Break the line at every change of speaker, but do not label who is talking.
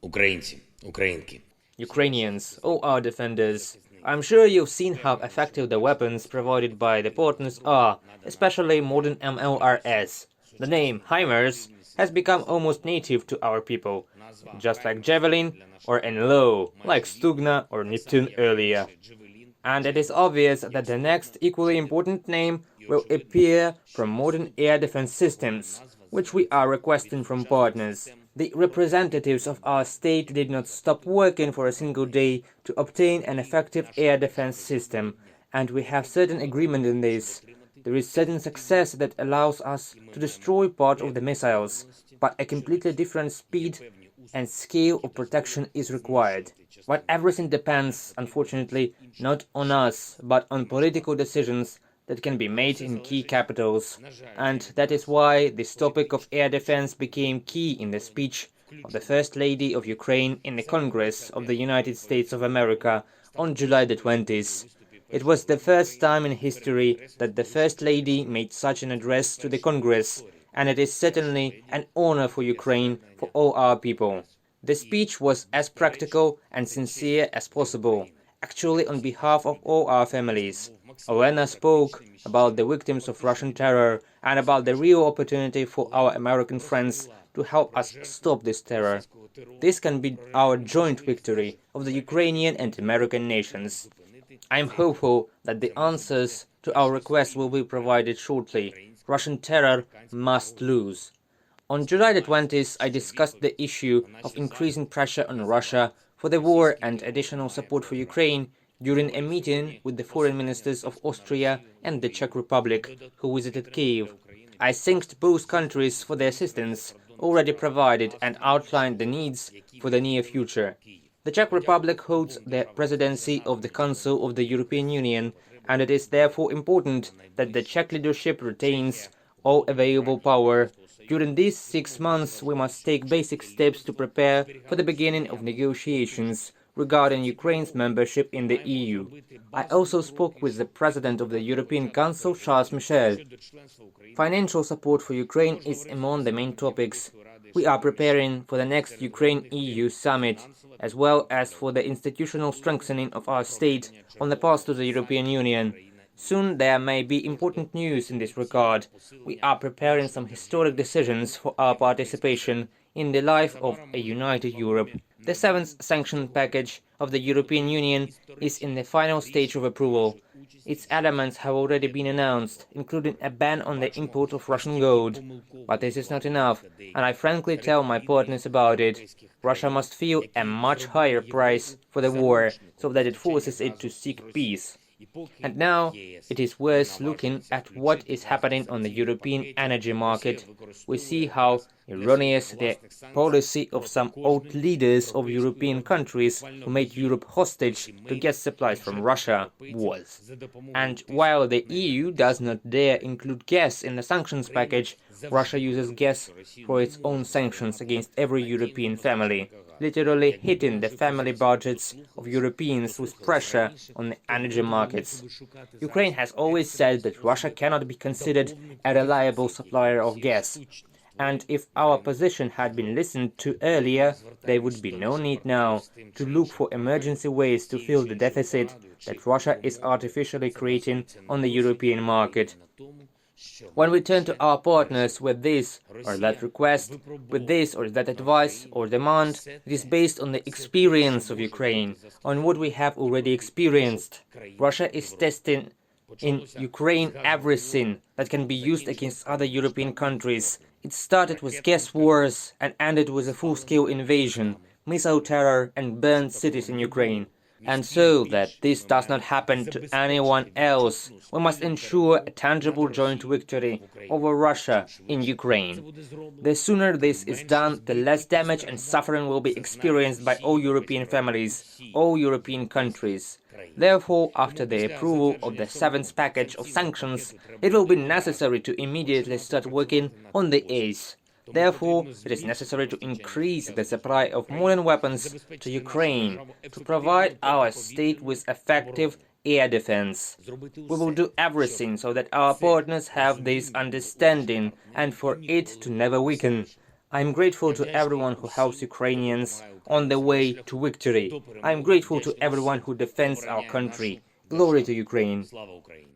Українці, українки.
Ukrainians, all our defenders, I'm sure you've seen how effective the weapons provided by the partners are, especially modern MLRS. The name HIMARS has become almost native to our people, just like Javelin or NLAW, like Stuhna or Neptune earlier. And it is obvious that the next equally important name will appear from modern air defense systems, which we are requesting from partners. The representatives of our state did not stop working for a single day to obtain an effective air defense system, and we have certain agreement in this. There is certain success that allows us to destroy part of the missiles, but a completely different speed and scale of protection is required. But everything depends, unfortunately, not on us, but on political decisions that can be made in key capitals. And that is why this topic of air defense became key in the speech of the First Lady of Ukraine in the Congress of the United States of America on July the 20th. It was the first time in history that the First Lady made such an address to the Congress, and it is certainly an honor for Ukraine, for all our people. The speech was as practical and sincere as possible, actually on behalf of all our families. Olena spoke about the victims of Russian terror and about the real opportunity for our American friends to help us stop this terror. This can be our joint victory of the Ukrainian and American nations. I am hopeful that the answers to our requests will be provided shortly. Russian terror must lose. On July the 20th, I discussed the issue of increasing pressure on Russia for the war and additional support for Ukraine during a meeting with the foreign ministers of Austria and the Czech Republic, who visited Kiev. I thanked both countries for the assistance already provided and outlined the needs for the near future. The Czech Republic holds the presidency of the Council of the European Union, and it is therefore important that the Czech leadership retains all available power. During these 6 months, we must take basic steps to prepare for the beginning of negotiations regarding Ukraine's membership in the EU. I also spoke with the President of the European Council, Charles Michel. Financial support for Ukraine is among the main topics. We are preparing for the next Ukraine-EU summit, as well as for the institutional strengthening of our state on the path to the European Union. Soon there may be important news in this regard. We are preparing some historic decisions for our participation in the life of a united Europe. The 7th sanction package of the European Union is in the final stage of approval. Its elements have already been announced, including a ban on the import of Russian gold. But this is not enough, and I frankly tell my partners about it. Russia must feel a much higher price for the war, so that it forces it to seek peace. And now it is worth looking at what is happening on the European energy market. We see how erroneous the policy of some old leaders of European countries who made Europe hostage to get supplies from Russia was. And while the EU does not dare include gas in the sanctions package, Russia uses gas for its own sanctions against every European family, literally hitting the family budgets of Europeans with pressure on the energy markets. Ukraine has always said that Russia cannot be considered a reliable supplier of gas. And if our position had been listened to earlier, there would be no need now to look for emergency ways to fill the deficit that Russia is artificially creating on the European market. When we turn to our partners with this or that request, with this or that advice or demand, it is based on the experience of Ukraine, on what we have already experienced. Russia is testing in Ukraine everything that can be used against other European countries. It started with gas wars and ended with a full-scale invasion, missile terror and burned cities in Ukraine. And so that this does not happen to anyone else, we must ensure a tangible joint victory over Russia in Ukraine. The sooner this is done, the less damage and suffering will be experienced by all European families, all European countries. Therefore, after the approval of the 7th package of sanctions, it will be necessary to immediately start working on the 8th. Therefore, it is necessary to increase the supply of modern weapons to Ukraine to provide our state with effective air defense. We will do everything so that our partners have this understanding and for it to never weaken. I'm grateful to everyone who helps Ukrainians on the way to victory. I'm grateful to everyone who defends our country. Glory to Ukraine.
Слава Україні!